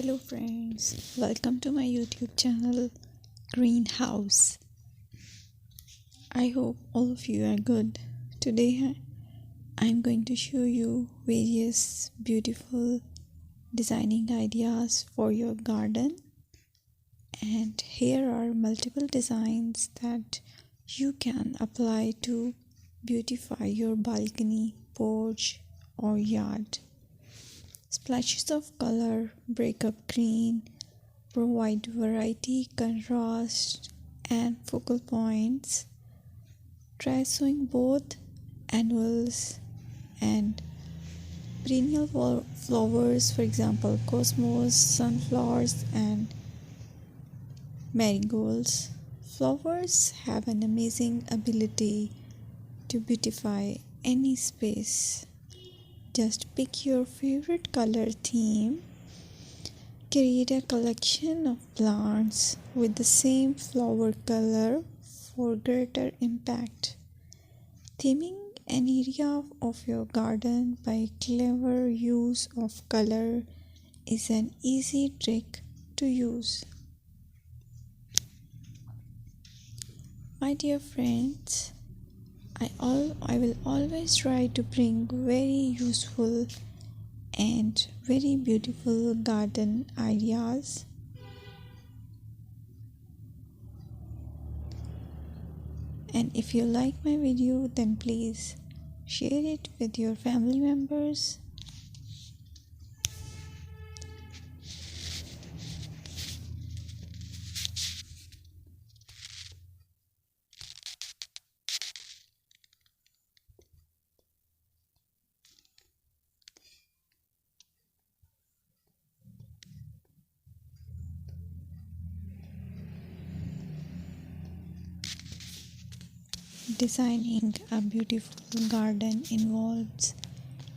Hello friends, welcome to my YouTube channel Greenhouse. I hope all of you are good. Today I'm going to show you various beautiful designing ideas for your garden, and here are multiple designs that you can apply to beautify your balcony, porch or yard. Splashes of color break up green, provide variety, contrast, and focal points. Try sowing both annuals and perennial flowers, for example, cosmos, sunflowers, and marigolds. Flowers have an amazing ability to beautify any space. Just pick your favorite color theme. Create a collection of plants with the same flower color for greater impact. Theming an area of your garden by clever use of color is an easy trick to use. My dear friends, I will always try to bring very useful and very beautiful garden ideas. And if you like my video, then please share it with your family members. Designing a beautiful garden involves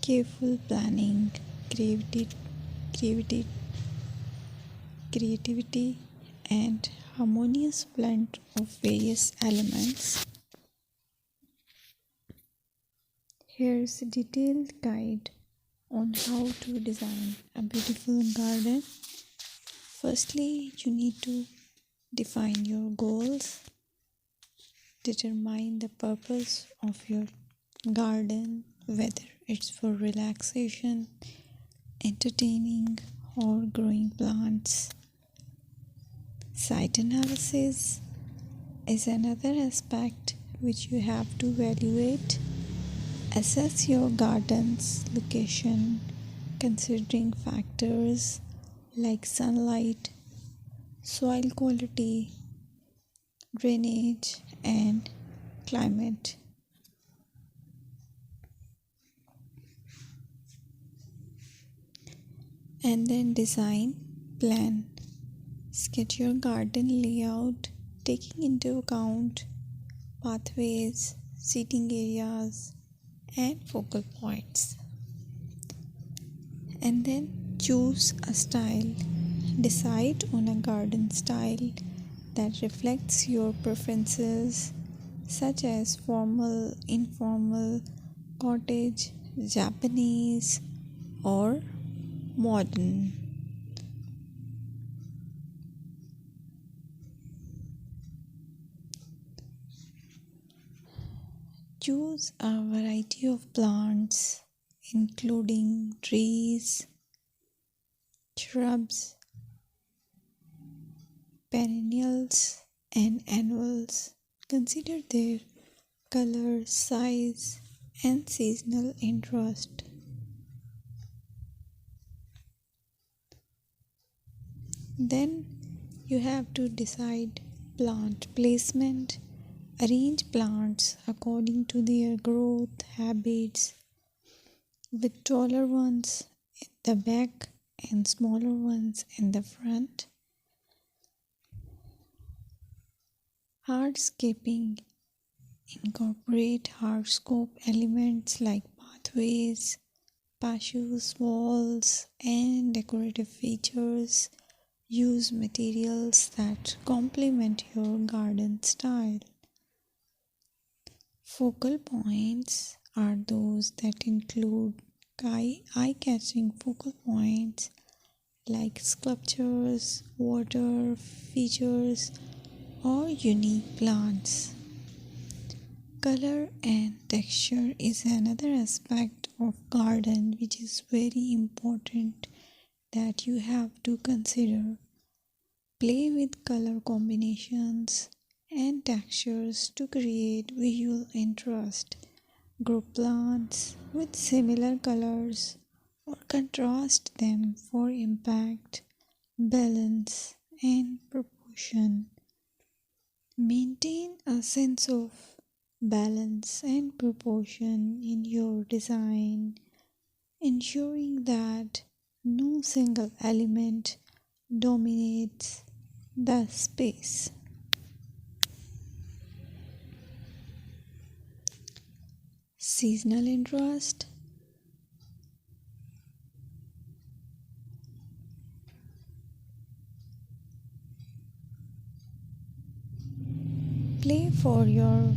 careful planning, creativity, creativity, and harmonious blend of various elements. Here's a detailed guide on how to design a beautiful garden. Firstly, you need to define your goals. Determine the purpose of your garden, whether it's for relaxation, entertaining, or growing plants. Site analysis is another aspect which you have to evaluate. Assess your garden's location, considering factors like sunlight, soil quality, drainage, and climate. And then design plan. Sketch your garden layout, taking into account pathways, seating areas, and focal points. And then choose a style. Decide on a garden style that reflects your preferences, such as formal, informal, cottage, Japanese, or modern. Choose a variety of plants, including trees, shrubs, perennials, and annuals. Consider their color, size, and seasonal interest. Then you have to decide plant placement. Arrange plants according to their growth habits, with taller ones in the back and smaller ones in the front. Hardscaping. Incorporate hardscape elements like pathways, patios, walls, and decorative features. Use materials that complement your garden style. Focal points are those that include eye-catching focal points like sculptures, water features, or unique plants. Color and texture is another aspect of garden which is very important that you have to consider. Play with color combinations and textures to create visual interest. Group plants with similar colors or contrast them for impact, balance, and proportion. Maintain a sense of balance and proportion in your design, ensuring that no single element dominates the space. Seasonal interest. Play for your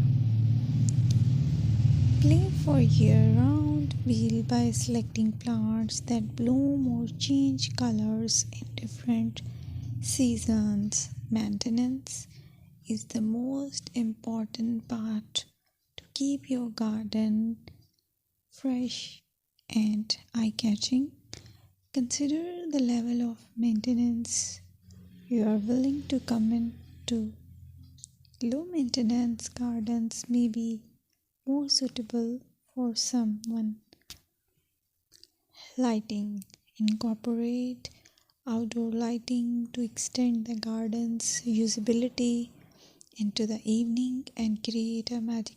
Play for year-round wheel by selecting plants that bloom or change colors in different seasons. Maintenance is the most important part to keep your garden fresh and eye-catching. Consider the level of maintenance you are willing to commit to. Low maintenance gardens may be more suitable for someone. Lighting. Incorporate outdoor lighting to extend the garden's usability into the evening and create a magical